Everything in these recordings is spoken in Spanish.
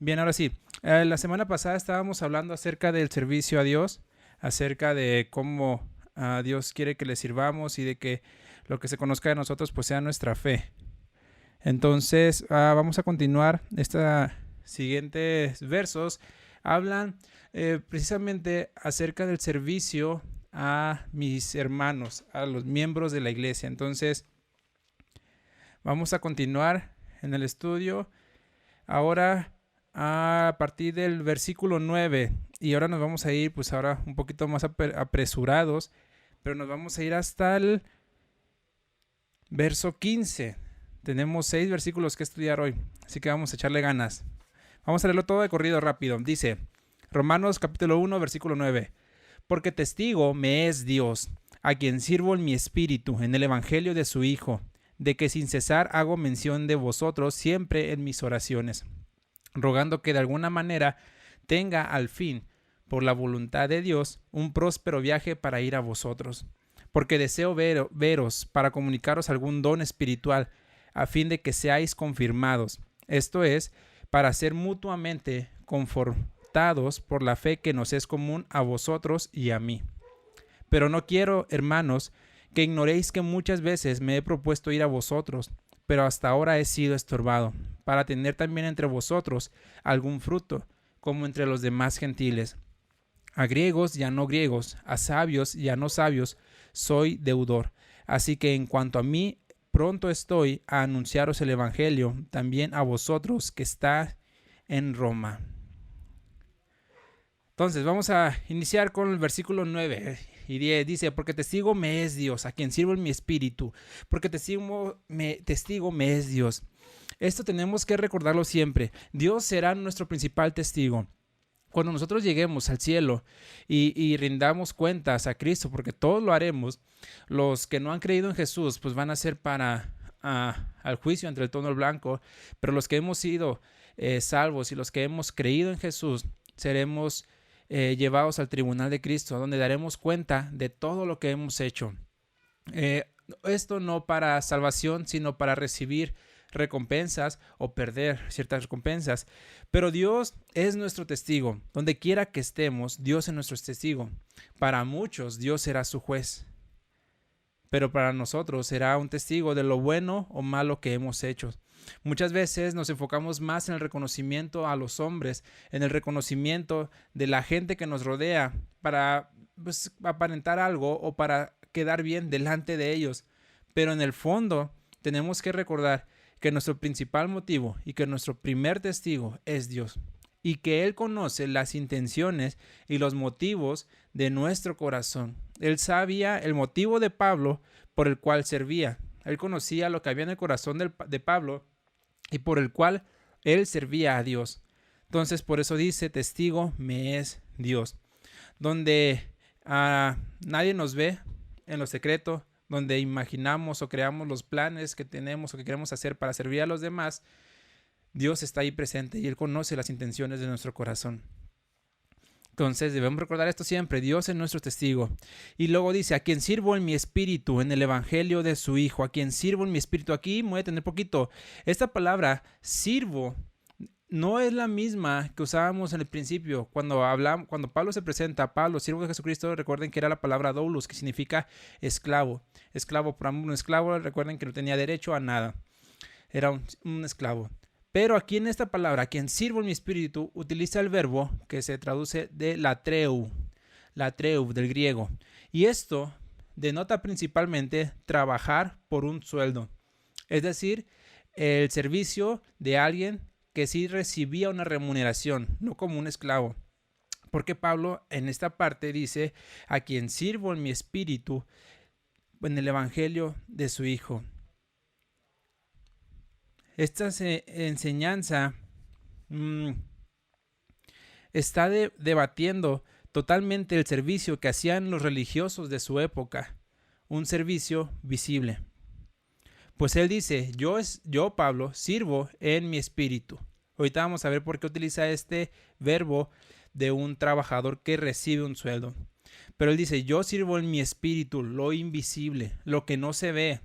Bien, ahora sí. La semana pasada estábamos hablando acerca del servicio a Dios, acerca de cómo Dios quiere que le sirvamos y de que lo que se conozca de nosotros pues sea nuestra fe. Entonces, vamos a continuar. Estos siguientes versos hablan precisamente acerca del servicio a mis hermanos, a los miembros de la iglesia. Entonces, vamos a continuar en el estudio. Ahora a partir del versículo 9 y ahora nos vamos a ir pues ahora un poquito más apresurados, pero nos vamos a ir hasta el verso 15. Tenemos 6 versículos que estudiar hoy, así que vamos a echarle ganas. Vamos a leerlo todo de corrido rápido. Dice Romanos capítulo 1 versículo 9: porque testigo me es Dios, a quien sirvo en mi espíritu en el evangelio de su Hijo, de que sin cesar hago mención de vosotros siempre en mis oraciones, rogando que de alguna manera tenga al fin, por la voluntad de Dios, un próspero viaje para ir a vosotros. Porque deseo veros para comunicaros algún don espiritual, a fin de que seáis confirmados, esto es, para ser mutuamente confortados por la fe que nos es común a vosotros y a mí. Pero no quiero, hermanos, que ignoréis que muchas veces me he propuesto ir a vosotros, pero hasta ahora he sido estorbado, para tener también entre vosotros algún fruto, como entre los demás gentiles. A griegos y a no griegos, a sabios y a no sabios, soy deudor. Así que en cuanto a mí, pronto estoy a anunciaros el evangelio, también a vosotros que está en Roma. Entonces vamos a iniciar con el versículo 9 y 10. Dice, porque testigo me es Dios, a quien sirvo en mi espíritu, porque testigo me es Dios. Esto tenemos que recordarlo siempre. Dios será nuestro principal testigo. Cuando nosotros lleguemos al cielo y rindamos cuentas a Cristo, porque todos lo haremos, los que no han creído en Jesús pues van a ser para al juicio entre el trono blanco, pero los que hemos sido salvos y los que hemos creído en Jesús seremos llevados al tribunal de Cristo, donde daremos cuenta de todo lo que hemos hecho. Esto no para salvación, sino para recibir recompensas o perder ciertas recompensas. Pero Dios es nuestro testigo. Donde quiera que estemos, Dios es nuestro testigo. Para muchos, Dios será su juez. Pero para nosotros será un testigo de lo bueno o malo que hemos hecho. Muchas veces nos enfocamos más en el reconocimiento a los hombres, en el reconocimiento de la gente que nos rodea para aparentar algo o para quedar bien delante de ellos. Pero en el fondo tenemos que recordar que nuestro principal motivo y que nuestro primer testigo es Dios, y que Él conoce las intenciones y los motivos de nuestro corazón. Él sabía el motivo de Pablo por el cual servía. Él conocía lo que había en el corazón de Pablo y por el cual él servía a Dios. Entonces por eso dice, testigo me es Dios. Donde nadie nos ve en lo secreto, donde imaginamos o creamos los planes que tenemos o que queremos hacer para servir a los demás, Dios está ahí presente y Él conoce las intenciones de nuestro corazón. Entonces debemos recordar esto siempre, Dios es nuestro testigo. Y luego dice, a quien sirvo en mi espíritu, en el evangelio de su Hijo, a quien sirvo en mi espíritu. Aquí me voy a detener poquito. Esta palabra, sirvo, no es la misma que usábamos en el principio. Cuando Pablo se presenta a Pablo, siervo de Jesucristo, recuerden que era la palabra doulos, que significa esclavo. Esclavo, por un esclavo, recuerden que no tenía derecho a nada. Era un esclavo. Pero aquí en esta palabra, quien sirvo en mi espíritu, utiliza el verbo que se traduce de latreu del griego. Y esto denota principalmente trabajar por un sueldo. Es decir, el servicio de alguien que sí recibía una remuneración, no como un esclavo. Porque Pablo en esta parte dice, a quien sirvo en mi espíritu, en el evangelio de su Hijo. Esta enseñanza está debatiendo totalmente el servicio que hacían los religiosos de su época, un servicio visible. Pues él dice, yo Pablo, sirvo en mi espíritu. Ahorita vamos a ver por qué utiliza este verbo de un trabajador que recibe un sueldo. Pero él dice, yo sirvo en mi espíritu, lo invisible, lo que no se ve.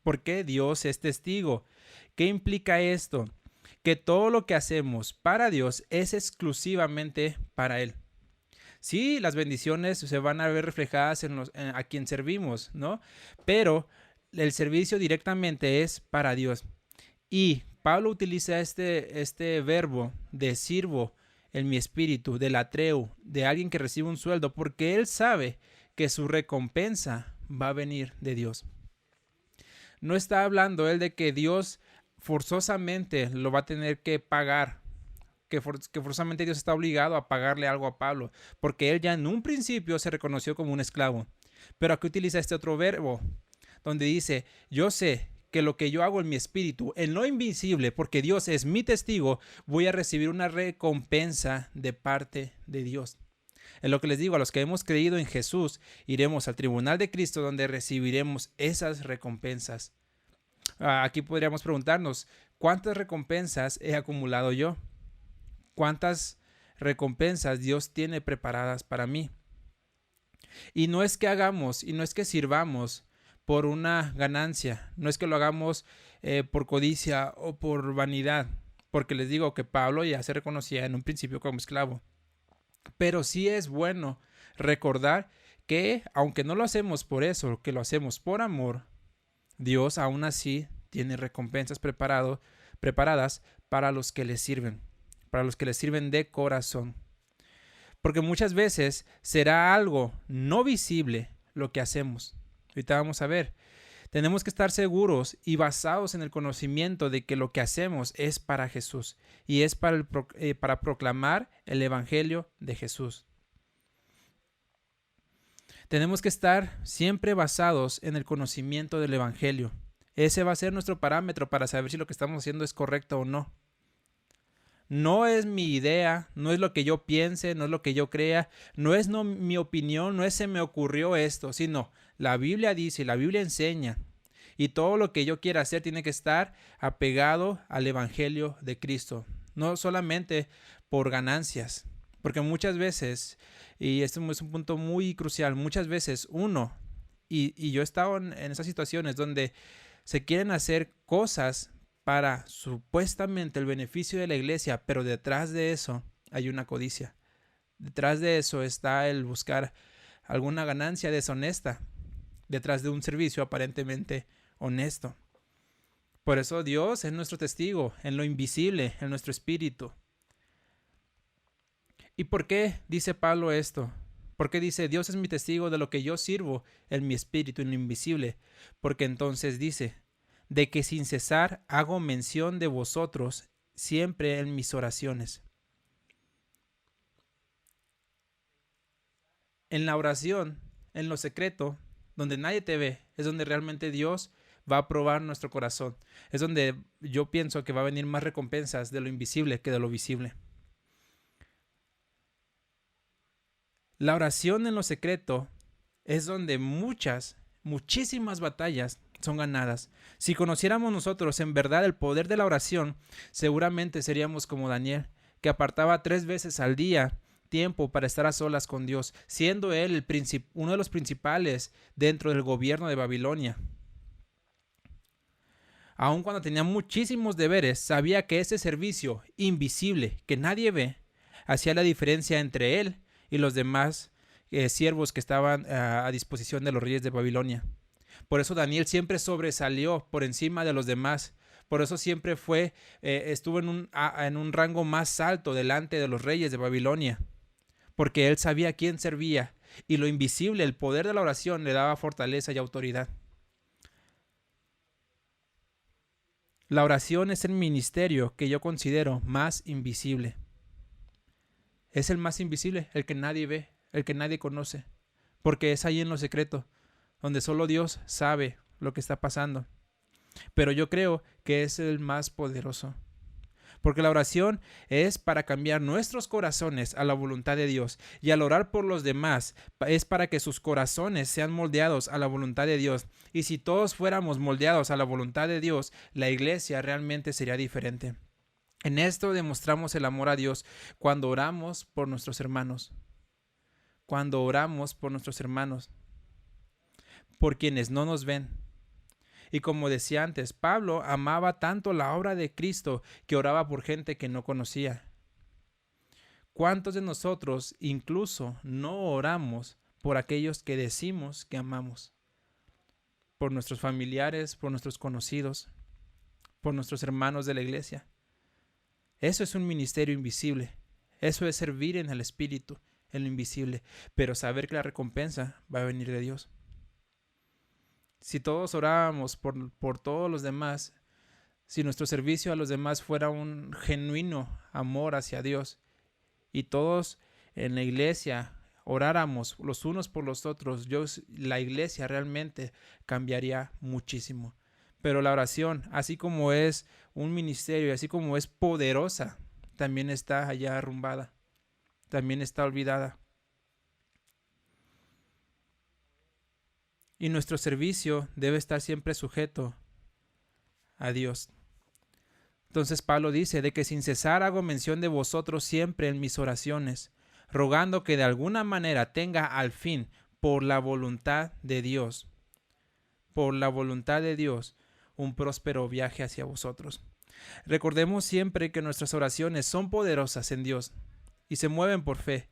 ¿Por qué? Dios es testigo. ¿Qué implica esto? que todo lo que hacemos para Dios es exclusivamente para Él. Sí, las bendiciones se van a ver reflejadas a quien servimos, ¿no? Pero el servicio directamente es para Dios. Y Pablo utiliza este verbo de sirvo en mi espíritu, del atreu, de alguien que recibe un sueldo, porque él sabe que su recompensa va a venir de Dios. No está hablando él de que Dios forzosamente lo va a tener que pagar, que forzosamente Dios está obligado a pagarle algo a Pablo, porque él ya en un principio se reconoció como un esclavo. Pero aquí utiliza este otro verbo, donde dice, yo sé que lo que yo hago en mi espíritu, en lo invisible, porque Dios es mi testigo, voy a recibir una recompensa de parte de Dios. En lo que les digo, a los que hemos creído en Jesús, iremos al tribunal de Cristo donde recibiremos esas recompensas. Aquí podríamos preguntarnos, ¿cuántas recompensas he acumulado yo? ¿Cuántas recompensas Dios tiene preparadas para mí? Y no es que hagamos, y no es que sirvamos por una ganancia, no es que lo hagamos por codicia o por vanidad, porque les digo que Pablo ya se reconocía en un principio como esclavo. Pero sí es bueno recordar que, aunque no lo hacemos por eso, que lo hacemos por amor, Dios aún así tiene recompensas preparadas para los que le sirven, de corazón. Porque muchas veces será algo no visible lo que hacemos. Ahorita vamos a ver. Tenemos que estar seguros y basados en el conocimiento de que lo que hacemos es para Jesús y es para proclamar el Evangelio de Jesús. Tenemos que estar siempre basados en el conocimiento del Evangelio. Ese va a ser nuestro parámetro para saber si lo que estamos haciendo es correcto o no. No es mi idea, no es lo que yo piense, no es lo que yo crea, no es mi opinión, no es se me ocurrió esto, sino la Biblia dice, la Biblia enseña. Y todo lo que yo quiera hacer tiene que estar apegado al Evangelio de Cristo. No solamente por ganancias. Porque muchas veces, y esto es un punto muy crucial, muchas veces uno, y yo he estado en esas situaciones donde se quieren hacer cosas para supuestamente el beneficio de la iglesia, pero detrás de eso hay una codicia. Detrás de eso está el buscar alguna ganancia deshonesta, detrás de un servicio aparentemente honesto. Por eso Dios es nuestro testigo en lo invisible, en nuestro espíritu. ¿Y por qué dice Pablo esto? ¿Por qué dice Dios es mi testigo de lo que yo sirvo en mi espíritu, en lo invisible? Porque entonces dice, de que sin cesar hago mención de vosotros siempre en mis oraciones. En la oración, en lo secreto, donde nadie te ve, es donde realmente Dios va a probar nuestro corazón. Es donde yo pienso que va a venir más recompensas de lo invisible que de lo visible. La oración en lo secreto es donde muchísimas batallas son ganadas. Si conociéramos nosotros en verdad el poder de la oración, seguramente seríamos como Daniel, que apartaba 3 veces al día tiempo para estar a solas con Dios, siendo él uno de los principales dentro del gobierno de Babilonia. Aun cuando tenía muchísimos deberes, sabía que ese servicio invisible que nadie ve hacía la diferencia entre él y los demás siervos que estaban a disposición de los reyes de Babilonia. Por eso Daniel siempre sobresalió por encima de los demás. Por eso siempre estuvo en un rango más alto delante de los reyes de Babilonia. Porque él sabía a quién servía. Y lo invisible, el poder de la oración, le daba fortaleza y autoridad. La oración es el ministerio que yo considero más invisible. Es el más invisible, el que nadie ve, el que nadie conoce. Porque es ahí en lo secreto, donde solo Dios sabe lo que está pasando. Pero yo creo que es el más poderoso. Porque la oración es para cambiar nuestros corazones a la voluntad de Dios. Y al orar por los demás es para que sus corazones sean moldeados a la voluntad de Dios. Y si todos fuéramos moldeados a la voluntad de Dios, la iglesia realmente sería diferente. En esto demostramos el amor a Dios cuando oramos por nuestros hermanos. Cuando oramos por nuestros hermanos. Por quienes no nos ven. Y como decía antes, Pablo amaba tanto la obra de Cristo que oraba por gente que no conocía. ¿Cuántos de nosotros incluso no oramos por aquellos que decimos que amamos? Por nuestros familiares, por nuestros conocidos, por nuestros hermanos de la iglesia. Eso es un ministerio invisible. Eso es servir en el Espíritu, en lo invisible. Pero saber que la recompensa va a venir de Dios. Si todos orábamos por todos los demás, si nuestro servicio a los demás fuera un genuino amor hacia Dios, y todos en la iglesia oráramos los unos por los otros, la iglesia realmente cambiaría muchísimo. Pero la oración, así como es un ministerio, así como es poderosa, también está allá arrumbada, también está olvidada. Y nuestro servicio debe estar siempre sujeto a Dios. Entonces Pablo dice, de que sin cesar hago mención de vosotros siempre en mis oraciones, rogando que de alguna manera tenga al fin, por la voluntad de Dios, un próspero viaje hacia vosotros. Recordemos siempre que nuestras oraciones son poderosas en Dios y se mueven por fe,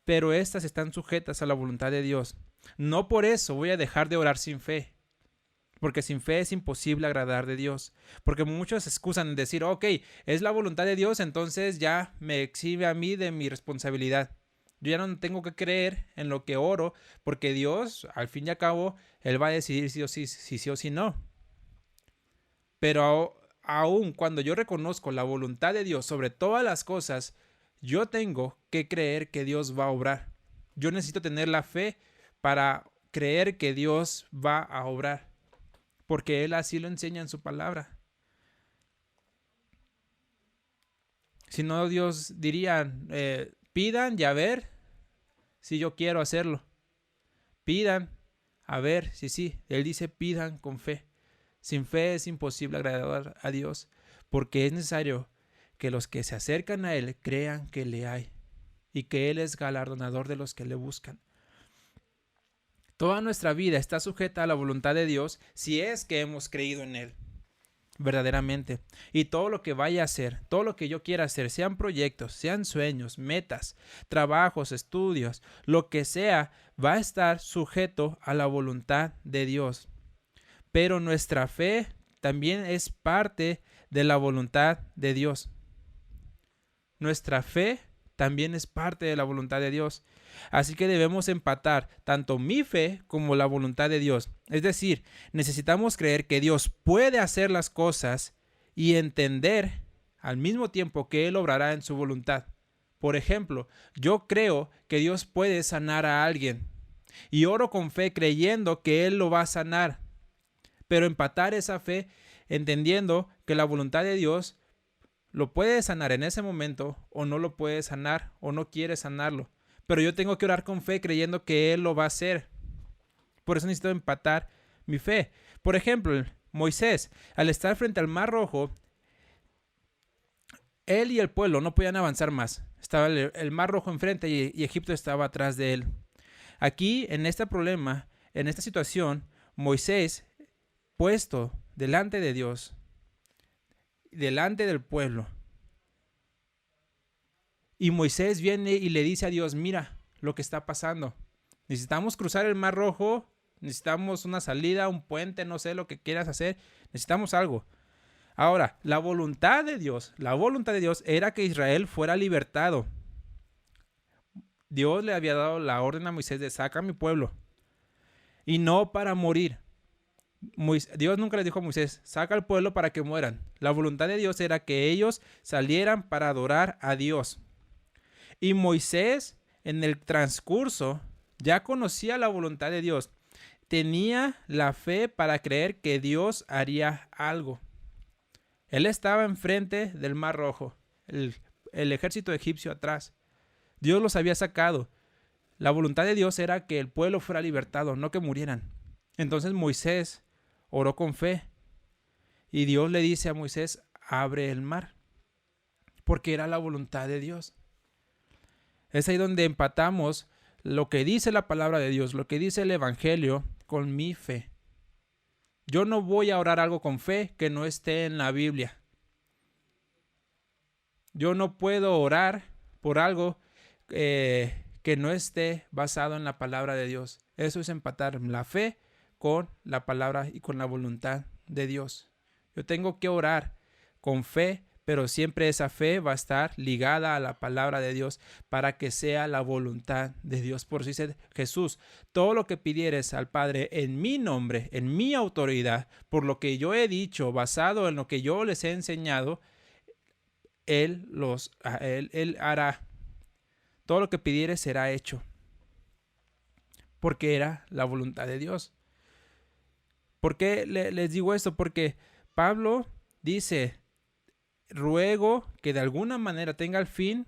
pero éstas están sujetas a la voluntad de Dios. No por eso voy a dejar de orar sin fe, porque sin fe es imposible agradar de Dios. Porque muchos excusan en decir, ok, es la voluntad de Dios, entonces ya me exhibe a mí de mi responsabilidad. Yo ya no tengo que creer en lo que oro, porque Dios, al fin y al cabo, Él va a decidir sí o sí no. Pero aún cuando yo reconozco la voluntad de Dios sobre todas las cosas, yo tengo que creer que Dios va a obrar. Yo necesito tener la fe para creer que Dios va a obrar, porque Él así lo enseña en su palabra. Si no, Dios diría, pidan y a ver si yo quiero hacerlo. Pidan, a ver si sí. Él dice, pidan con fe. Sin fe es imposible agradar a Dios, porque es necesario que los que se acercan a Él crean que le hay y que Él es galardonador de los que le buscan. Toda nuestra vida está sujeta a la voluntad de Dios si es que hemos creído en Él verdaderamente. Y todo lo que vaya a hacer, todo lo que yo quiera hacer, sean proyectos, sean sueños, metas, trabajos, estudios, lo que sea, va a estar sujeto a la voluntad de Dios. Pero nuestra fe también es parte de la voluntad de Dios. Nuestra fe también es parte de la voluntad de Dios. Así que debemos empatar tanto mi fe como la voluntad de Dios. Es decir, necesitamos creer que Dios puede hacer las cosas y entender al mismo tiempo que Él obrará en su voluntad. Por ejemplo, yo creo que Dios puede sanar a alguien y oro con fe creyendo que Él lo va a sanar. Pero empatar esa fe entendiendo que la voluntad de Dios lo puede sanar en ese momento o no lo puede sanar o no quiere sanarlo. Pero yo tengo que orar con fe creyendo que Él lo va a hacer. Por eso necesito empatar mi fe. Por ejemplo, Moisés, al estar frente al Mar Rojo, él y el pueblo no podían avanzar más. Estaba el Mar Rojo enfrente y Egipto estaba atrás de él. Aquí, en este problema, en esta situación, Moisés, puesto delante de Dios, delante del pueblo, y Moisés viene y le dice a Dios, mira lo que está pasando. Necesitamos cruzar el Mar Rojo, necesitamos una salida, un puente, no sé lo que quieras hacer, necesitamos algo. Ahora, la voluntad de Dios era que Israel fuera libertado. Dios le había dado la orden a Moisés de saca a mi pueblo y no para morir. Dios nunca le dijo a Moisés, saca al pueblo para que mueran. La voluntad de Dios era que ellos salieran para adorar a Dios. Y Moisés, en el transcurso, ya conocía la voluntad de Dios. Tenía la fe para creer que Dios haría algo. Él estaba enfrente del Mar Rojo, el ejército egipcio atrás. Dios los había sacado. La voluntad de Dios era que el pueblo fuera libertado, no que murieran. Entonces Moisés oró con fe. Y Dios le dice a Moisés, abre el mar. Porque era la voluntad de Dios. Es ahí donde empatamos lo que dice la palabra de Dios, lo que dice el Evangelio con mi fe. Yo no voy a orar algo con fe que no esté en la Biblia. Yo no puedo orar por algo que no esté basado en la palabra de Dios. Eso es empatar la fe con la palabra y con la voluntad de Dios. Yo tengo que orar con fe, pero siempre esa fe va a estar ligada a la palabra de Dios para que sea la voluntad de Dios. Por eso dice Jesús, todo lo que pidieres al Padre en mi nombre, en mi autoridad, por lo que yo he dicho, basado en lo que yo les he enseñado, Él hará. Todo lo que pidieres será hecho, porque era la voluntad de Dios. ¿Por qué les digo esto? Porque Pablo dice, ruego que de alguna manera tenga el fin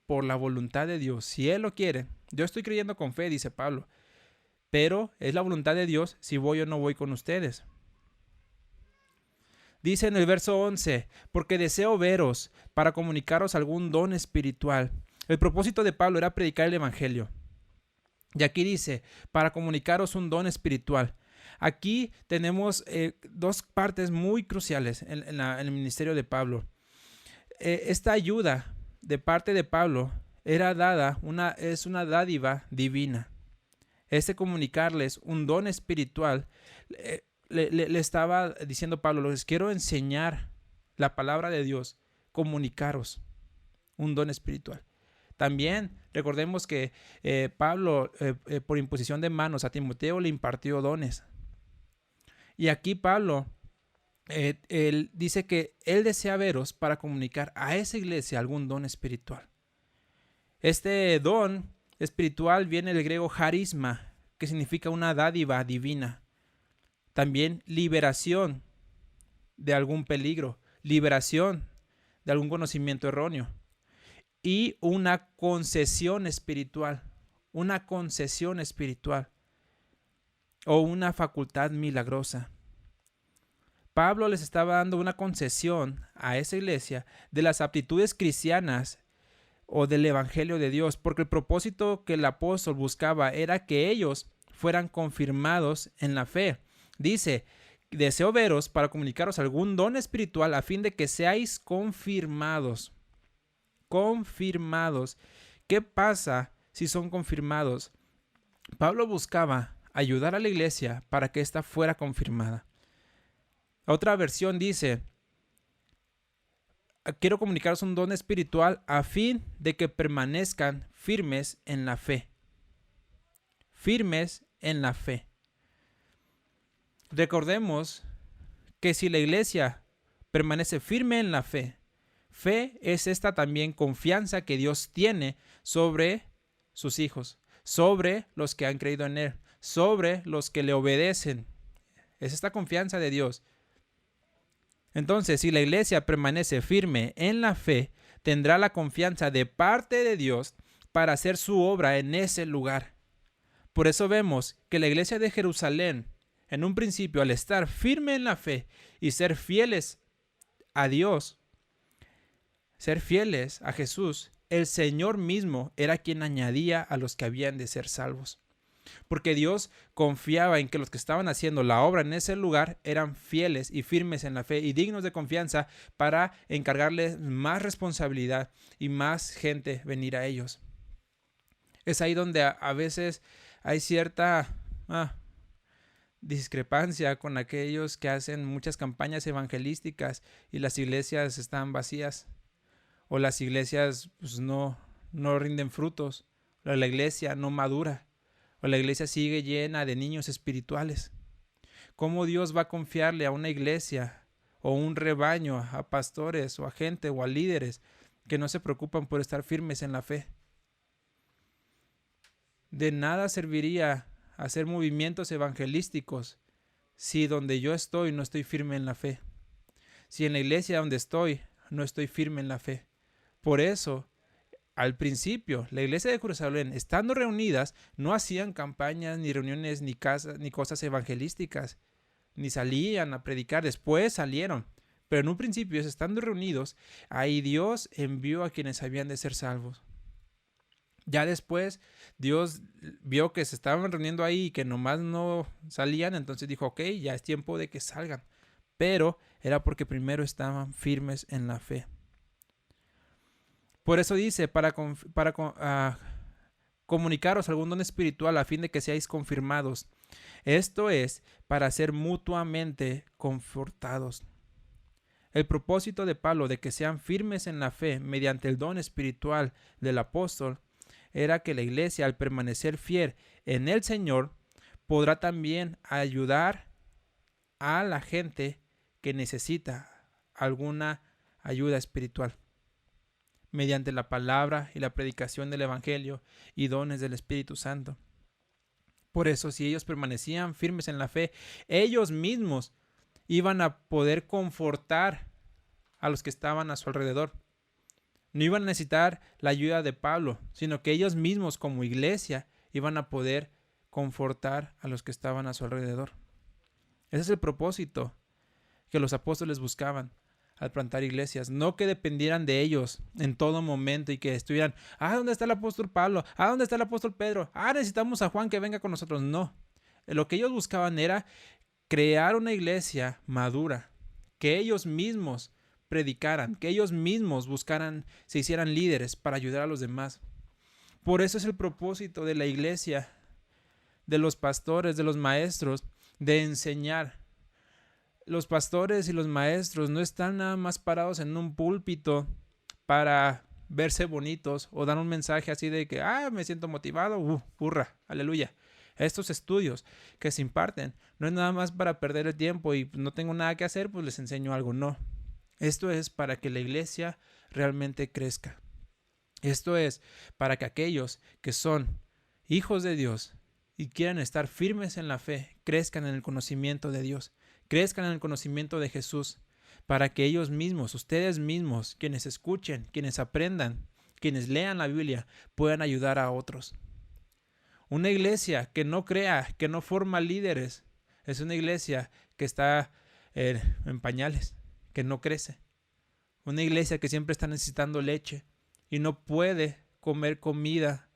por la voluntad de Dios, si Él lo quiere. Yo estoy creyendo con fe, dice Pablo, pero es la voluntad de Dios si voy o no voy con ustedes. Dice en el verso 11, porque deseo veros para comunicaros algún don espiritual. El propósito de Pablo era predicar el evangelio. Y aquí dice, para comunicaros un don espiritual. Aquí tenemos dos partes muy cruciales en el ministerio de Pablo. Esta ayuda de parte de Pablo era dada, es una dádiva divina. Comunicarles un don espiritual, le estaba diciendo Pablo, les quiero enseñar la palabra de Dios, comunicaros un don espiritual. También recordemos que Pablo, por imposición de manos, a Timoteo le impartió dones. Y aquí Pablo, él dice que él desea veros para comunicar a esa iglesia algún don espiritual. Este don espiritual viene del griego charisma, que significa una dádiva divina. También liberación de algún peligro, liberación de algún conocimiento erróneo. Y una concesión espiritual o una facultad milagrosa. Pablo les estaba dando una concesión a esa iglesia de las aptitudes cristianas o del evangelio de Dios, porque el propósito que el apóstol buscaba era que ellos fueran confirmados en la fe. Dice, deseo veros para comunicaros algún don espiritual a fin de que seáis confirmados. Confirmados. ¿Qué pasa si son confirmados? Pablo buscaba ayudar a la iglesia para que ésta fuera confirmada. Otra versión dice, quiero comunicaros un don espiritual a fin de que permanezcan firmes en la fe. Firmes en la fe. Recordemos que si la iglesia permanece firme en la fe, fe es esta también confianza que Dios tiene sobre sus hijos, sobre los que han creído en Él, sobre los que le obedecen. Es esta confianza de Dios. Entonces, si la iglesia permanece firme en la fe, tendrá la confianza de parte de Dios para hacer su obra en ese lugar. Por eso vemos que la iglesia de Jerusalén, en un principio, al estar firme en la fe y ser fieles a Dios, ser fieles a Jesús, el Señor mismo era quien añadía a los que habían de ser salvos. Porque Dios confiaba en que los que estaban haciendo la obra en ese lugar eran fieles y firmes en la fe y dignos de confianza para encargarles más responsabilidad y más gente venir a ellos. Es ahí donde a veces hay cierta discrepancia con aquellos que hacen muchas campañas evangelísticas y las iglesias están vacías o las iglesias no rinden frutos, o la iglesia no madura, o la iglesia sigue llena de niños espirituales. ¿Cómo Dios va a confiarle a una iglesia o un rebaño, a pastores o a gente o a líderes que no se preocupan por estar firmes en la fe? De nada serviría hacer movimientos evangelísticos si donde yo estoy no estoy firme en la fe. Si en la iglesia donde estoy no estoy firme en la fe. Por eso, al principio, la iglesia de Jerusalén, estando reunidas, no hacían campañas, ni reuniones, ni cosas evangelísticas, ni salían a predicar. Después salieron. Pero en un principio, estando reunidos, ahí Dios envió a quienes habían de ser salvos. Ya después Dios vio que se estaban reuniendo ahí y que nomás no salían, entonces dijo, ok, ya es tiempo de que salgan. Pero era porque primero estaban firmes en la fe. Por eso dice, comunicaros algún don espiritual a fin de que seáis confirmados. Esto es para ser mutuamente confortados. El propósito de Pablo de que sean firmes en la fe mediante el don espiritual del apóstol era que la iglesia, al permanecer fiel en el Señor, podrá también ayudar a la gente que necesita alguna ayuda espiritual mediante la palabra y la predicación del Evangelio y dones del Espíritu Santo. Por eso, si ellos permanecían firmes en la fe, ellos mismos iban a poder confortar a los que estaban a su alrededor. No iban a necesitar la ayuda de Pablo, sino que ellos mismos como iglesia iban a poder confortar a los que estaban a su alrededor. Ese es el propósito que los apóstoles buscaban al plantar iglesias, no que dependieran de ellos en todo momento y que estuvieran, ¿dónde está el apóstol Pablo? ¿Dónde está el apóstol Pedro? Necesitamos a Juan que venga con nosotros. No, lo que ellos buscaban era crear una iglesia madura, que ellos mismos predicaran, que ellos mismos se hicieran líderes para ayudar a los demás. Por eso es el propósito de la iglesia, de los pastores, de los maestros, de enseñar. Los pastores y los maestros no están nada más parados en un púlpito para verse bonitos o dar un mensaje así de que, me siento motivado, hurra, aleluya. Estos estudios que se imparten no es nada más para perder el tiempo y no tengo nada que hacer, pues les enseño algo, no. Esto es para que la iglesia realmente crezca. Esto es para que aquellos que son hijos de Dios y quieran estar firmes en la fe, crezcan en el conocimiento de Dios, crezcan en el conocimiento de Jesús, para que ellos mismos, ustedes mismos, quienes escuchen, quienes aprendan, quienes lean la Biblia, puedan ayudar a otros. Una iglesia que no crea, que no forma líderes, es una iglesia que está en pañales, que no crece. Una iglesia que siempre está necesitando leche y no puede comer comida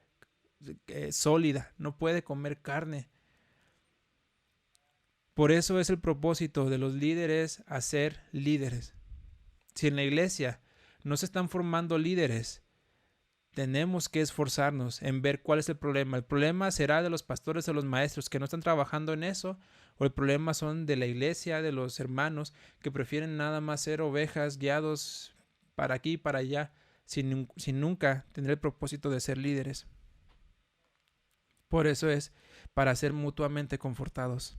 sólida, no puede comer carne. Por eso es el propósito de los líderes hacer líderes. Si en la iglesia no se están formando líderes, tenemos que esforzarnos en ver cuál es el problema. El problema será de los pastores o los maestros que no están trabajando en eso, o el problema son de la iglesia, de los hermanos que prefieren nada más ser ovejas guiados para aquí y para allá, sin nunca tener el propósito de ser líderes. Por eso es para ser mutuamente confortados.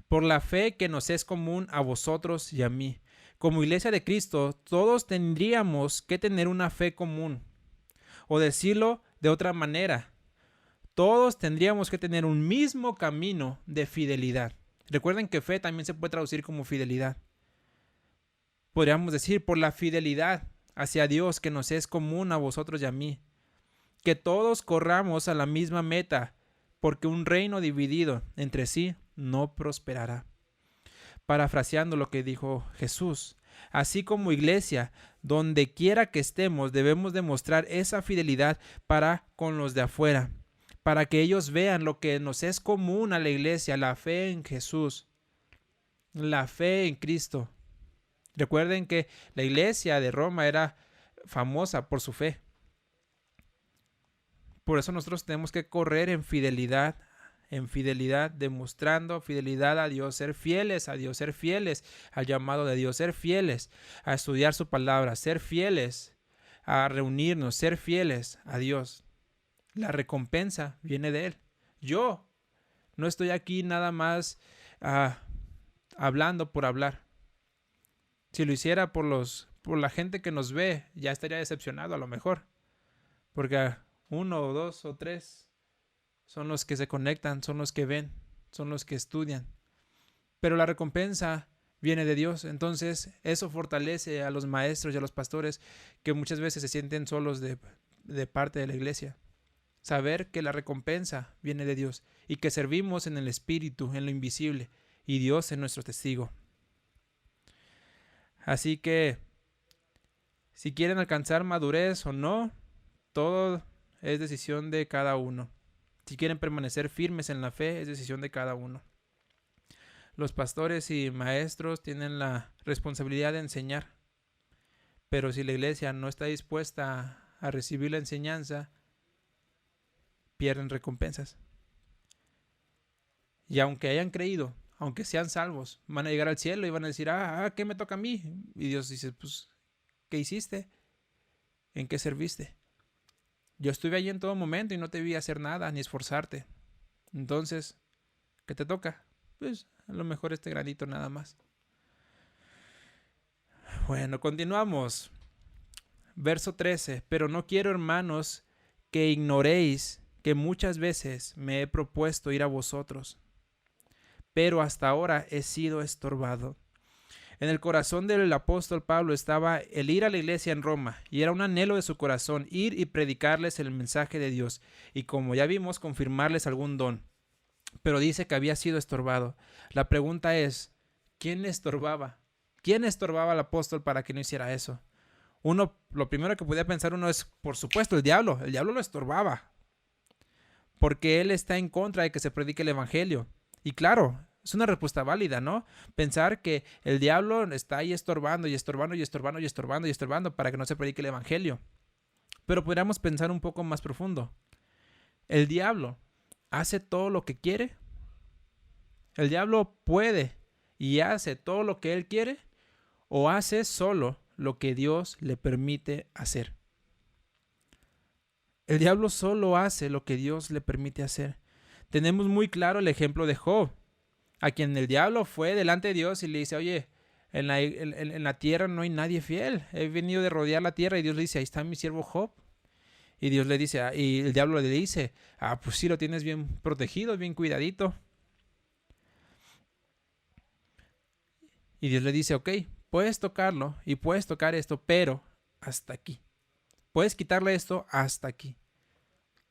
Por la fe que nos es común a vosotros y a mí. Como iglesia de Cristo, todos tendríamos que tener una fe común. O decirlo de otra manera, todos tendríamos que tener un mismo camino de fidelidad. Recuerden que fe también se puede traducir como fidelidad. Podríamos decir por la fidelidad hacia Dios que nos es común a vosotros y a mí. Que todos corramos a la misma meta, porque un reino dividido entre sí no prosperará. Parafraseando lo que dijo Jesús, así como iglesia, donde quiera que estemos, debemos demostrar esa fidelidad para con los de afuera, para que ellos vean lo que nos es común a la iglesia, la fe en Jesús, la fe en Cristo. Recuerden que la iglesia de Roma era famosa por su fe. Por eso nosotros tenemos que correr en fidelidad, demostrando fidelidad a Dios, ser fieles a Dios, ser fieles al llamado de Dios, ser fieles a estudiar su palabra, ser fieles a reunirnos, ser fieles a Dios. La recompensa viene de Él. Yo no estoy aquí nada más hablando por hablar. Si lo hiciera por la gente que nos ve, ya estaría decepcionado a lo mejor. Porque 1 o 2 o 3 son los que se conectan, son los que ven, son los que estudian. Pero la recompensa viene de Dios. Entonces eso fortalece a los maestros y a los pastores que muchas veces se sienten solos de parte de la iglesia. Saber que la recompensa viene de Dios y que servimos en el Espíritu, en lo invisible, y Dios es nuestro testigo. Así que si quieren alcanzar madurez o no, todo es decisión de cada uno. Si quieren permanecer firmes en la fe, es decisión de cada uno. Los pastores y maestros tienen la responsabilidad de enseñar, pero si la iglesia no está dispuesta a recibir la enseñanza, pierden recompensas. Y aunque hayan creído, aunque sean salvos, van a llegar al cielo y van a decir, ¿qué me toca a mí? Y Dios dice, pues, ¿qué hiciste? ¿En qué serviste? Yo estuve allí en todo momento y no te vi hacer nada, ni esforzarte. Entonces, ¿qué te toca? Pues, a lo mejor este granito nada más. Bueno, continuamos. Verso 13. Pero no quiero, hermanos, que ignoréis que muchas veces me he propuesto ir a vosotros, pero hasta ahora he sido estorbado. En el corazón del apóstol Pablo estaba el ir a la iglesia en Roma, y era un anhelo de su corazón ir y predicarles el mensaje de Dios, y como ya vimos, confirmarles algún don. Pero dice que había sido estorbado. La pregunta es, ¿quién le estorbaba? ¿Quién estorbaba al apóstol para que no hiciera eso? Lo primero que podía pensar uno es, por supuesto, el diablo. El diablo lo estorbaba, porque él está en contra de que se predique el evangelio. Y claro, es una respuesta válida, ¿no? Pensar que el diablo está ahí estorbando y estorbando y estorbando y estorbando y estorbando para que no se predique el evangelio. Pero podríamos pensar un poco más profundo. ¿El diablo hace todo lo que quiere? ¿El diablo puede y hace todo lo que él quiere? ¿O hace solo lo que Dios le permite hacer? El diablo solo hace lo que Dios le permite hacer. Tenemos muy claro el ejemplo de Job, a quien el diablo fue delante de Dios y le dice, oye, en la tierra no hay nadie fiel. He venido de rodear la tierra, y Dios le dice, ahí está mi siervo Job. Y Dios le dice, y el diablo le dice, pues sí, lo tienes bien protegido, bien cuidadito. Y Dios le dice, ok, puedes tocarlo y puedes tocar esto, pero hasta aquí. Puedes quitarle esto hasta aquí.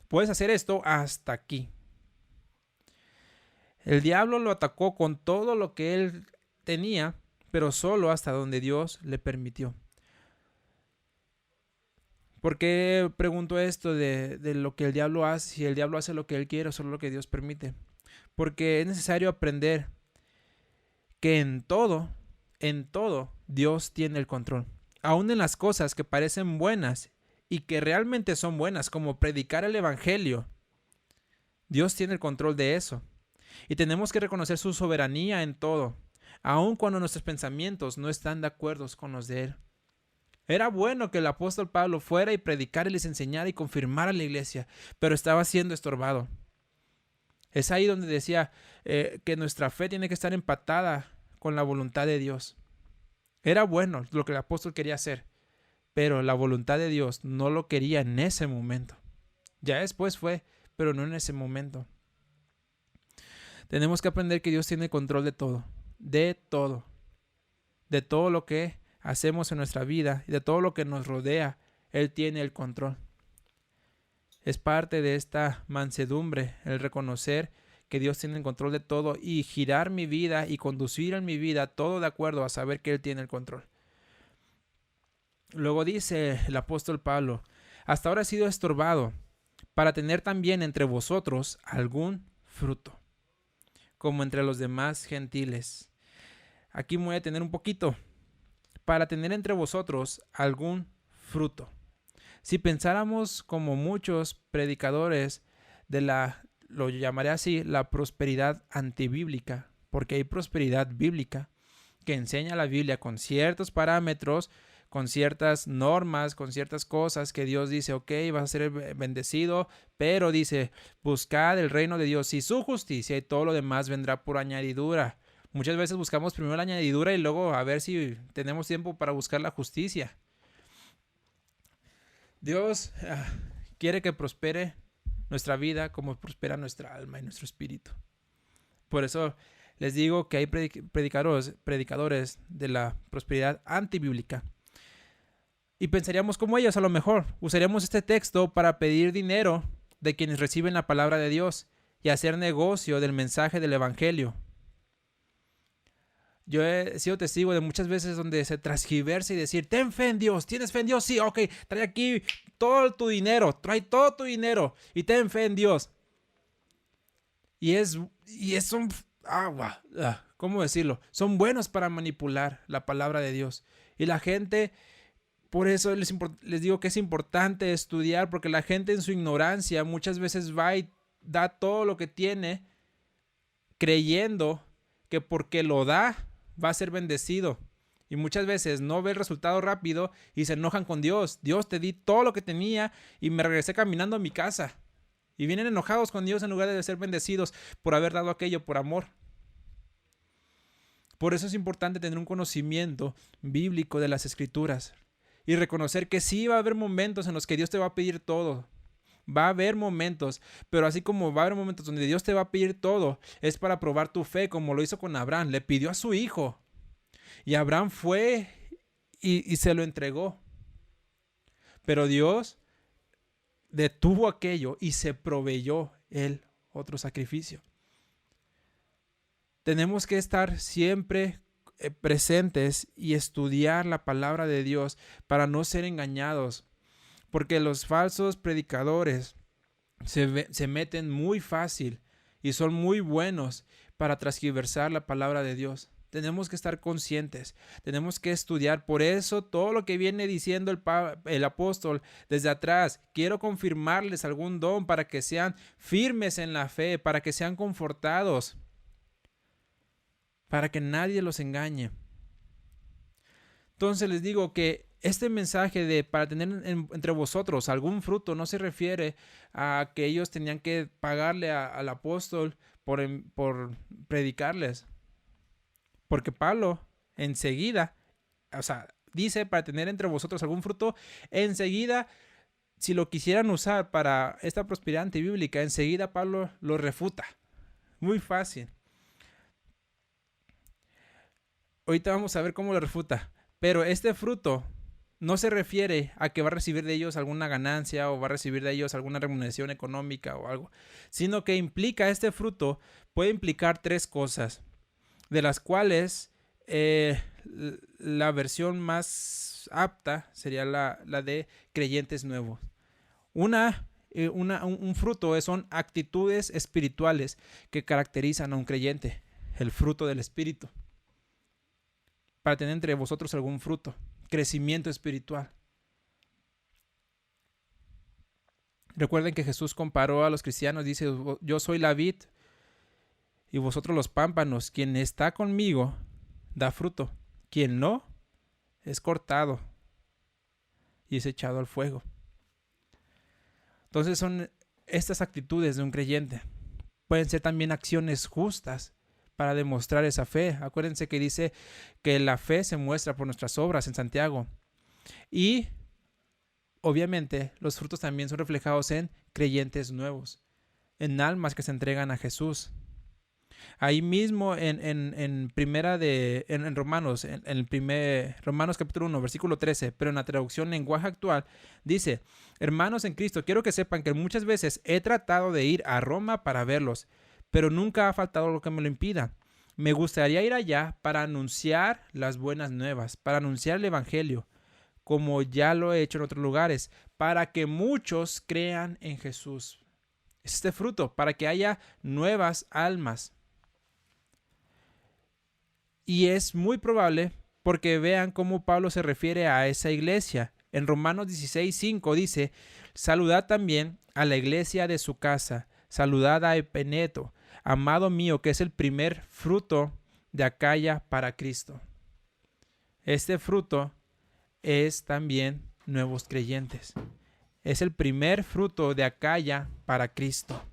Puedes hacer esto hasta aquí. El diablo lo atacó con todo lo que él tenía, pero solo hasta donde Dios le permitió. ¿Por qué pregunto esto de lo que el diablo hace? Si el diablo hace lo que él quiere o solo lo que Dios permite. Porque es necesario aprender que en todo, Dios tiene el control. Aún en las cosas que parecen buenas y que realmente son buenas, como predicar el evangelio, Dios tiene el control de eso. Y tenemos que reconocer su soberanía en todo, aun cuando nuestros pensamientos no están de acuerdo con los de Él. Era bueno que el apóstol Pablo fuera y predicara y les enseñara y confirmara la iglesia, pero estaba siendo estorbado. Es ahí donde decía que nuestra fe tiene que estar empatada con la voluntad de Dios. Era bueno lo que el apóstol quería hacer, pero la voluntad de Dios no lo quería en ese momento. Ya después fue, pero no en ese momento. Tenemos que aprender que Dios tiene control de todo, de todo lo que hacemos en nuestra vida y de todo lo que nos rodea. Él tiene el control. Es parte de esta mansedumbre el reconocer que Dios tiene el control de todo y girar mi vida y conducir en mi vida todo de acuerdo a saber que Él tiene el control. Luego dice el apóstol Pablo, hasta ahora he sido estorbado para tener también entre vosotros algún fruto, como entre los demás gentiles. Aquí me voy a detener un poquito. Para tener entre vosotros algún fruto. Si pensáramos como muchos predicadores lo llamaré así, la prosperidad antibíblica, porque hay prosperidad bíblica que enseña la Biblia con ciertos parámetros, con ciertas normas, con ciertas cosas que Dios dice, ok, vas a ser bendecido, pero dice, buscad el reino de Dios y su justicia y todo lo demás vendrá por añadidura. Muchas veces buscamos primero la añadidura y luego a ver si tenemos tiempo para buscar la justicia. Dios quiere que prospere nuestra vida como prospera nuestra alma y nuestro espíritu. Por eso les digo que hay predicadores de la prosperidad antibíblica. Y pensaríamos como ellos, a lo mejor usaríamos este texto para pedir dinero de quienes reciben la palabra de Dios y hacer negocio del mensaje del evangelio. Yo he sido testigo de muchas veces donde se transgiversa y decir, ten fe en Dios, ¿tienes fe en Dios? Sí, ok, trae aquí todo tu dinero, trae todo tu dinero y ten fe en Dios. Son, ¿cómo decirlo? Son buenos para manipular la palabra de Dios. Y la gente, por eso les digo que es importante estudiar, porque la gente en su ignorancia muchas veces va y da todo lo que tiene, creyendo que porque lo da, va a ser bendecido. Y muchas veces no ve el resultado rápido y se enojan con Dios. Dios, te di todo lo que tenía y me regresé caminando a mi casa. Y vienen enojados con Dios en lugar de ser bendecidos por haber dado aquello por amor. Por eso es importante tener un conocimiento bíblico de las Escrituras y reconocer que sí va a haber momentos en los que Dios te va a pedir todo. Va a haber momentos, pero así como va a haber momentos donde Dios te va a pedir todo, es para probar tu fe, como lo hizo con Abraham. Le pidió a su hijo y Abraham fue y se lo entregó. Pero Dios detuvo aquello y se proveyó él otro sacrificio. Tenemos que estar siempre presentes y estudiar la palabra de Dios para no ser engañados, porque los falsos predicadores se meten muy fácil y son muy buenos para transgiversar la palabra de Dios. Tenemos que estar conscientes, tenemos que estudiar. Por eso todo lo que viene diciendo el apóstol desde atrás, quiero confirmarles algún don para que sean firmes en la fe, para que sean confortados, para que nadie los engañe. Entonces les digo que este mensaje de para tener entre vosotros algún fruto no se refiere a que ellos tenían que pagarle al apóstol por predicarles. Porque Pablo enseguida, dice para tener entre vosotros algún fruto, enseguida, si lo quisieran usar para esta prosperidad antibíblica, enseguida Pablo lo refuta. Muy fácil. Ahorita vamos a ver cómo lo refuta. Pero este fruto no se refiere a que va a recibir de ellos alguna ganancia o va a recibir de ellos alguna remuneración económica o algo, sino que este fruto puede implicar tres cosas, de las cuales la versión más apta sería la de creyentes nuevos. Un fruto son actitudes espirituales que caracterizan a un creyente, el fruto del Espíritu. Para tener entre vosotros algún fruto, crecimiento espiritual. Recuerden que Jesús comparó a los cristianos, dice, yo soy la vid y vosotros los pámpanos. Quien está conmigo da fruto, quien no es cortado y es echado al fuego. Entonces son estas actitudes de un creyente. Pueden ser también acciones justas para demostrar esa fe. Acuérdense que dice que la fe se muestra por nuestras obras en Santiago. Y obviamente los frutos también son reflejados en creyentes nuevos, en almas que se entregan a Jesús. Ahí mismo en Romanos, Romanos capítulo 1, versículo 13, pero en la traducción lenguaje actual, dice, hermanos en Cristo, quiero que sepan que muchas veces he tratado de ir a Roma para verlos, pero nunca ha faltado lo que me lo impida. Me gustaría ir allá para anunciar las buenas nuevas, para anunciar el evangelio, como ya lo he hecho en otros lugares, para que muchos crean en Jesús. Este fruto, para que haya nuevas almas. Y es muy probable porque vean cómo Pablo se refiere a esa iglesia. En Romanos 16:5 dice, saludad también a la iglesia de su casa, saludad a Epeneto, amado mío, que es el primer fruto de Acaya para Cristo. Este fruto es también nuevos creyentes. Es el primer fruto de Acaya para Cristo.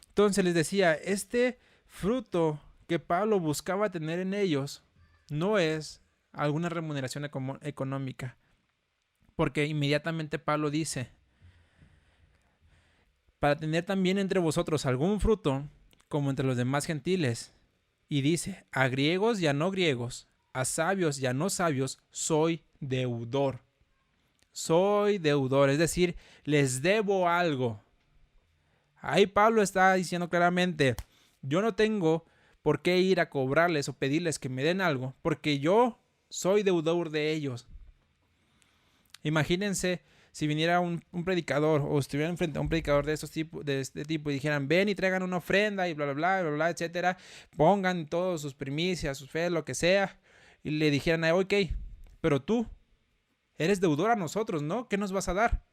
Entonces les decía, este fruto que Pablo buscaba tener en ellos no es alguna remuneración económica, porque inmediatamente Pablo dice, para tener también entre vosotros algún fruto, como entre los demás gentiles, y dice, a griegos y a no griegos, a sabios y a no sabios, soy deudor. Soy deudor, es decir, les debo algo. Ahí Pablo está diciendo claramente, yo no tengo por qué ir a cobrarles o pedirles que me den algo, porque yo soy deudor de ellos. Imagínense si viniera un predicador o estuviera enfrente a un predicador de este tipo y dijeran, ven y traigan una ofrenda y bla, bla, bla, bla, bla, etcétera, pongan todas sus primicias, sus fe, lo que sea, y le dijeran, ok, pero tú eres deudor a nosotros, ¿no? ¿Qué nos vas a dar?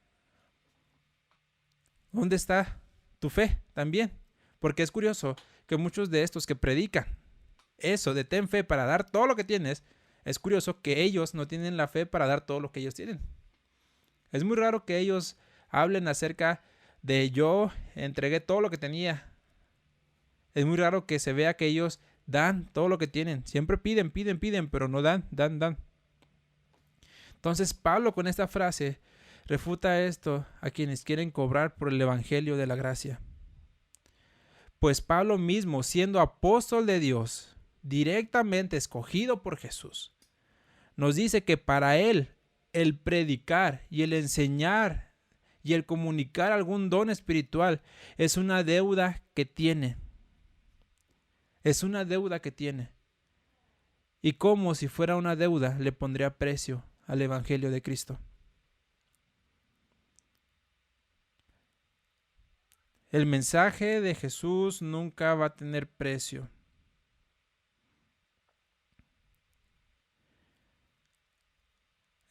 ¿Dónde está tu fe también? Porque es curioso que muchos de estos que predican eso de ten fe para dar todo lo que tienes, es curioso que ellos no tienen la fe para dar todo lo que ellos tienen. Es muy raro que ellos hablen acerca de yo entregué todo lo que tenía. Es muy raro que se vea que ellos dan todo lo que tienen. Siempre piden, pero no dan. Entonces Pablo con esta frase refuta esto a quienes quieren cobrar por el evangelio de la gracia. Pues Pablo mismo, siendo apóstol de Dios, directamente escogido por Jesús, nos dice que para él el predicar y el enseñar y el comunicar algún don espiritual es una deuda que tiene. Es una deuda que tiene. Y como si fuera una deuda, le pondría precio al evangelio de Cristo. El mensaje de Jesús nunca va a tener precio.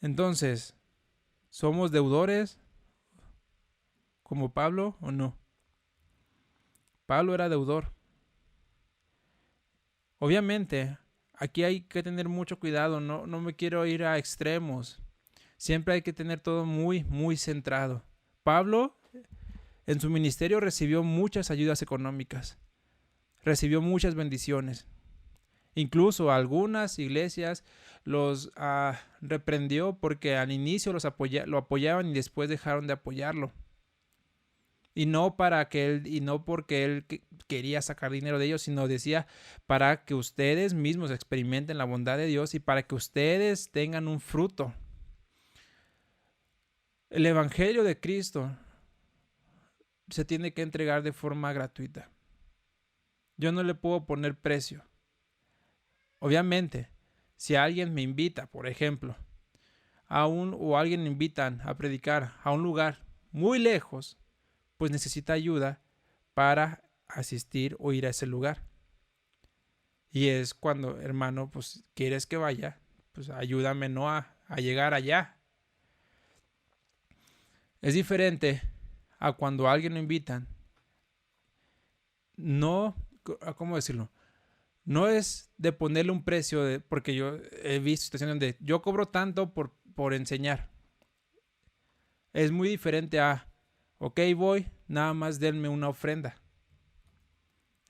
Entonces, ¿somos deudores como Pablo o no? Pablo era deudor. Obviamente, aquí hay que tener mucho cuidado, no me quiero ir a extremos. Siempre hay que tener todo muy, muy centrado. Pablo, en su ministerio, recibió muchas ayudas económicas, recibió muchas bendiciones. Incluso algunas iglesias los reprendió porque al inicio lo apoyaban y después dejaron de apoyarlo. Y no porque él quería sacar dinero de ellos, sino decía para que ustedes mismos experimenten la bondad de Dios y para que ustedes tengan un fruto. El evangelio de Cristo se tiene que entregar de forma gratuita. Yo no le puedo poner precio. Obviamente, si alguien me invita, por ejemplo, o alguien me invitan a predicar a un lugar muy lejos, pues necesita ayuda para asistir o ir a ese lugar. Y es cuando, hermano, pues quieres que vaya, pues ayúdame no a llegar allá. Es diferente a cuando a alguien lo invitan. No, ¿cómo decirlo? No es de ponerle un precio, porque yo he visto situaciones donde yo cobro tanto por enseñar. Es muy diferente a, ok, voy, nada más denme una ofrenda.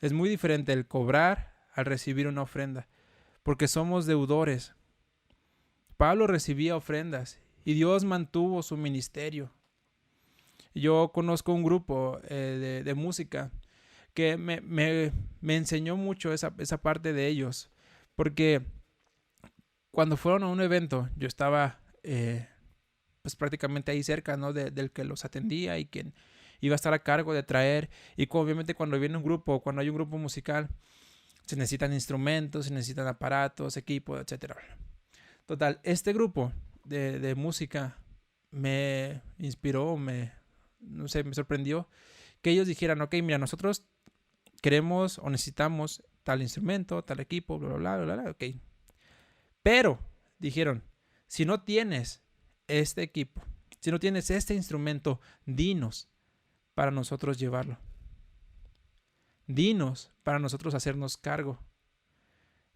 Es muy diferente el cobrar al recibir una ofrenda, porque somos deudores. Pablo recibía ofrendas y Dios mantuvo su ministerio. Yo conozco un grupo de música que me enseñó mucho esa parte de ellos, porque cuando fueron a un evento, yo estaba pues prácticamente ahí cerca, ¿no? Del que los atendía y quien iba a estar a cargo de traer. Y obviamente cuando viene un grupo, cuando hay un grupo musical, se necesitan instrumentos, se necesitan aparatos, equipos, etc. Total, este grupo de música me inspiró, no sé, me sorprendió que ellos dijeran, ok, mira, nosotros queremos o necesitamos tal instrumento, tal equipo, bla, bla, bla, bla, ok. Pero, dijeron, si no tienes este equipo, si no tienes este instrumento, dinos para nosotros llevarlo. Dinos para nosotros hacernos cargo.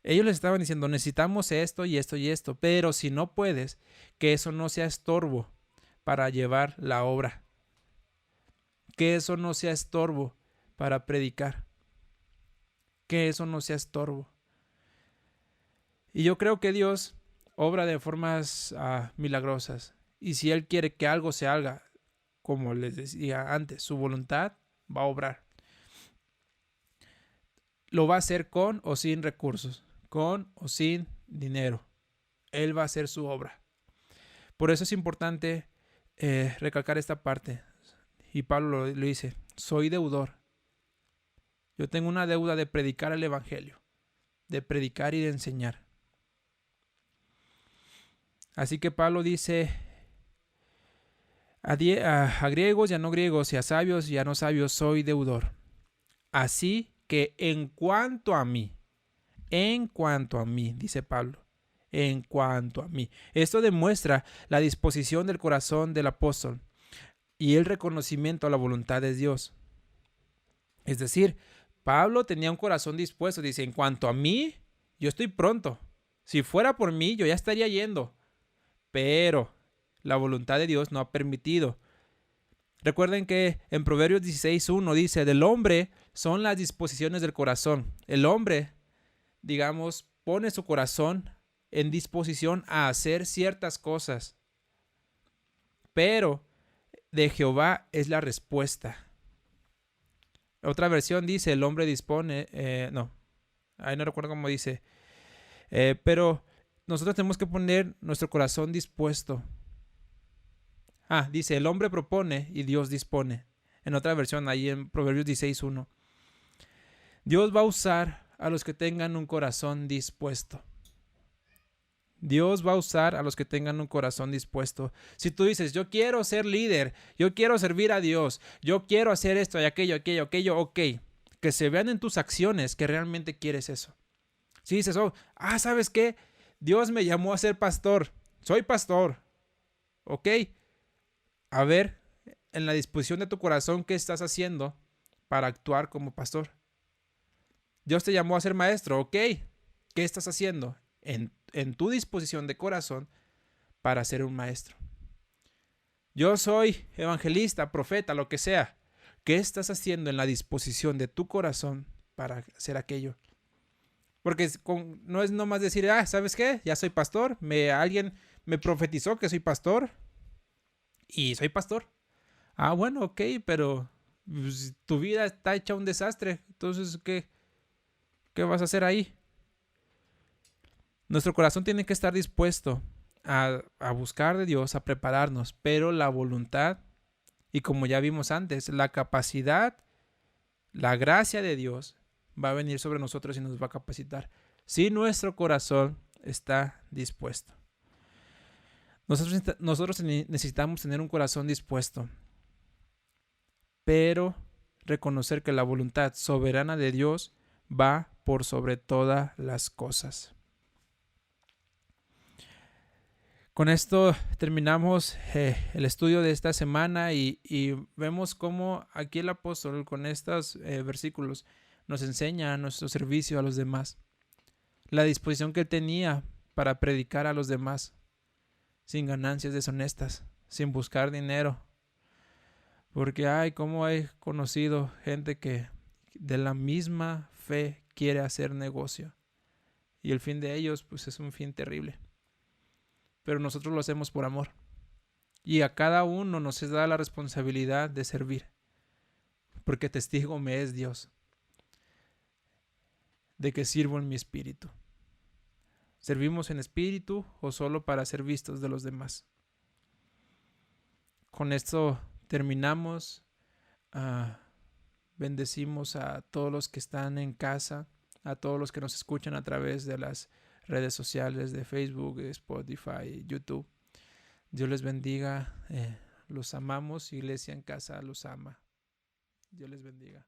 Ellos les estaban diciendo, necesitamos esto y esto y esto, pero si no puedes, que eso no sea estorbo para llevar la obra. Que eso no sea estorbo para predicar. Que eso no sea estorbo. Y yo creo que Dios obra de formas milagrosas. Y si Él quiere que algo se haga, como les decía antes, su voluntad va a obrar. Lo va a hacer con o sin recursos, con o sin dinero. Él va a hacer su obra. Por eso es importante recalcar esta parte. Y Pablo lo dice, soy deudor. Yo tengo una deuda de predicar el evangelio, de predicar y de enseñar. Así que Pablo dice, A griegos y a no griegos, y a sabios y a no sabios soy deudor. Así que en cuanto a mí, dice Pablo, en cuanto a mí. Esto demuestra la disposición del corazón del apóstol y el reconocimiento a la voluntad de Dios. Es decir, Pablo tenía un corazón dispuesto. Dice, en cuanto a mí, yo estoy pronto. Si fuera por mí, yo ya estaría yendo. Pero la voluntad de Dios no ha permitido. Recuerden que en Proverbios 16:1 dice, del hombre son las disposiciones del corazón. El hombre, digamos, pone su corazón en disposición a hacer ciertas cosas. Pero de Jehová es la respuesta. Otra versión dice, el hombre dispone, ahí no recuerdo cómo dice, pero nosotros tenemos que poner nuestro corazón dispuesto. Dice, el hombre propone y Dios dispone. En otra versión, ahí en Proverbios 16:1. Dios va a usar a los que tengan un corazón dispuesto. Dios va a usar a los que tengan un corazón dispuesto. Si tú dices, yo quiero ser líder, yo quiero servir a Dios, yo quiero hacer esto y aquello, ok. Que se vean en tus acciones que realmente quieres eso. Si dices, ¿sabes qué? Dios me llamó a ser pastor. Soy pastor. Ok. A ver, en la disposición de tu corazón, ¿qué estás haciendo para actuar como pastor? Dios te llamó a ser maestro. Ok. ¿Qué estás haciendo en tu disposición de corazón para ser un maestro? Yo soy evangelista, profeta, lo que sea. ¿Qué estás haciendo en la disposición de tu corazón para hacer aquello? Porque no es nomás decir, ¿sabes qué? Ya soy pastor. Alguien me profetizó que soy pastor y soy pastor. Bueno, ok, pero pues, tu vida está hecha un desastre. Entonces, ¿qué vas a hacer ahí? Nuestro corazón tiene que estar dispuesto a buscar de Dios, a prepararnos, pero la voluntad y como ya vimos antes, la capacidad, la gracia de Dios va a venir sobre nosotros y nos va a capacitar si nuestro corazón está dispuesto. Nosotros necesitamos tener un corazón dispuesto, pero reconocer que la voluntad soberana de Dios va por sobre todas las cosas. Con esto terminamos el estudio de esta semana y vemos cómo aquí el apóstol con estos versículos nos enseña a nuestro servicio a los demás. La disposición que él tenía para predicar a los demás sin ganancias deshonestas, sin buscar dinero. Porque cómo he conocido gente que de la misma fe quiere hacer negocio. Y el fin de ellos pues es un fin terrible. Pero nosotros lo hacemos por amor. Y a cada uno nos da la responsabilidad de servir. Porque testigo me es Dios de que sirvo en mi espíritu. ¿Servimos en espíritu o solo para ser vistos de los demás? Con esto terminamos. Bendecimos a todos los que están en casa, a todos los que nos escuchan a través de las redes sociales de Facebook, Spotify, YouTube. Dios les bendiga. Los amamos. Iglesia en Casa los ama. Dios les bendiga.